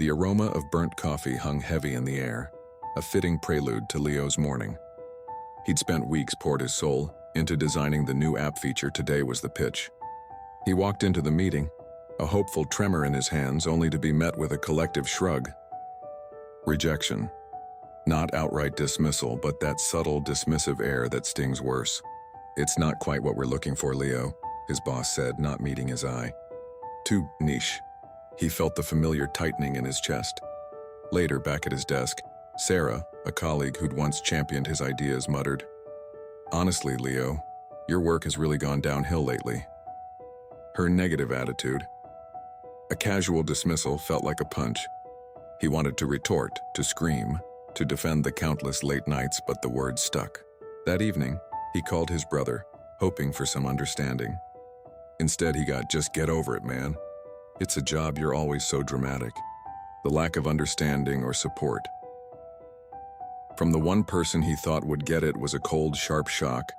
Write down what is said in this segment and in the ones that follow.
The aroma of burnt coffee hung heavy in the air, a fitting prelude to Leo's morning. He'd spent weeks poured his soul into designing the new app feature. Today was the pitch. He walked into the meeting, a hopeful tremor in his hands, only to be met with a collective shrug. Rejection. Not outright dismissal, but that subtle, dismissive air that stings worse. "It's not quite what we're looking for, Leo," his boss said, not meeting his eye. "Too niche." He felt the familiar tightening in his chest. Later, back at his desk, Sarah, a colleague who'd once championed his ideas, muttered, "Honestly, Leo, your work has really gone downhill lately." Her negative attitude, a casual dismissal, felt like a punch. He wanted to retort, to scream, to defend the countless late nights, but the words stuck. That evening, he called his brother, hoping for some understanding. Instead, he got, "Just get over it, man. It's a job, you're always so dramatic." The lack of understanding or support. From the one person he thought would get it was a cold, sharp shock.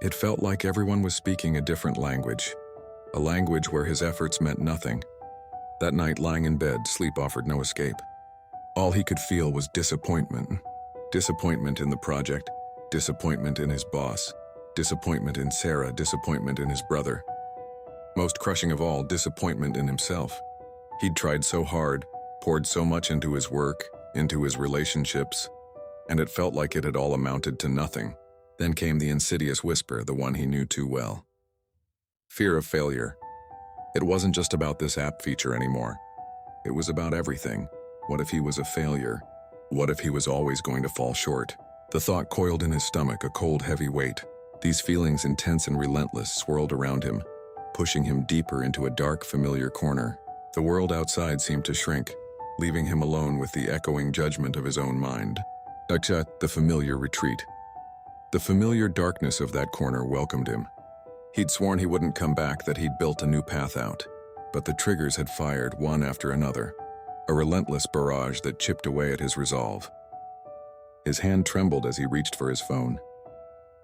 It felt like everyone was speaking a different language, a language where his efforts meant nothing. That night, lying in bed, sleep offered no escape. All he could feel was disappointment. Disappointment in the project, disappointment in his boss, disappointment in Sarah, disappointment in his brother. Most crushing of all, disappointment in himself. He'd tried so hard, poured so much into his work, into his relationships, and it felt like it had all amounted to nothing. Then came the insidious whisper, the one he knew too well. Fear of failure. It wasn't just about this app feature anymore. It was about everything. What if he was a failure? What if he was always going to fall short? The thought coiled in his stomach, a cold, heavy weight. These feelings, intense and relentless, swirled around him, pushing him deeper into a dark, familiar corner. The world outside seemed to shrink, leaving him alone with the echoing judgment of his own mind. The familiar retreat. The familiar darkness of that corner welcomed him. He'd sworn he wouldn't come back, that he'd built a new path out. But the triggers had fired one after another, a relentless barrage that chipped away at his resolve. His hand trembled as he reached for his phone.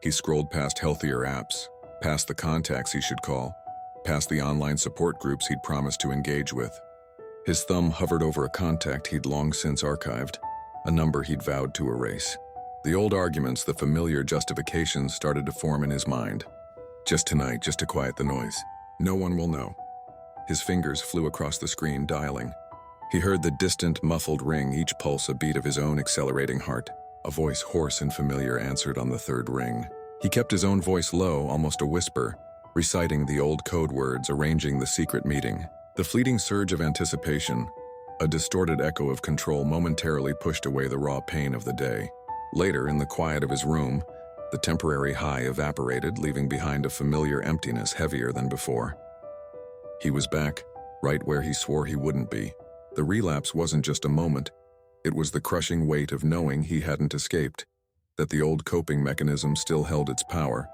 He scrolled past healthier apps, past the contacts he should call, past the online support groups he'd promised to engage with. His thumb hovered over a contact he'd long since archived, a number he'd vowed to erase. The old arguments, the familiar justifications started to form in his mind. Just tonight, just to quiet the noise. No one will know. His fingers flew across the screen, dialing. He heard the distant, muffled ring, each pulse a beat of his own accelerating heart. A voice, hoarse and familiar, answered on the third ring. He kept his own voice low, almost a whisper, reciting the old code words, arranging the secret meeting. The fleeting surge of anticipation, a distorted echo of control, momentarily pushed away the raw pain of the day. Later, in the quiet of his room, the temporary high evaporated, leaving behind a familiar emptiness heavier than before. He was back, right where he swore he wouldn't be. The relapse wasn't just a moment. It was the crushing weight of knowing he hadn't escaped, that the old coping mechanism still held its power,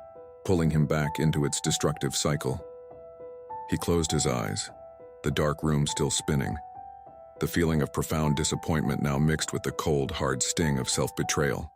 pulling him back into its destructive cycle. He closed his eyes, the dark room still spinning, the feeling of profound disappointment now mixed with the cold, hard sting of self-betrayal.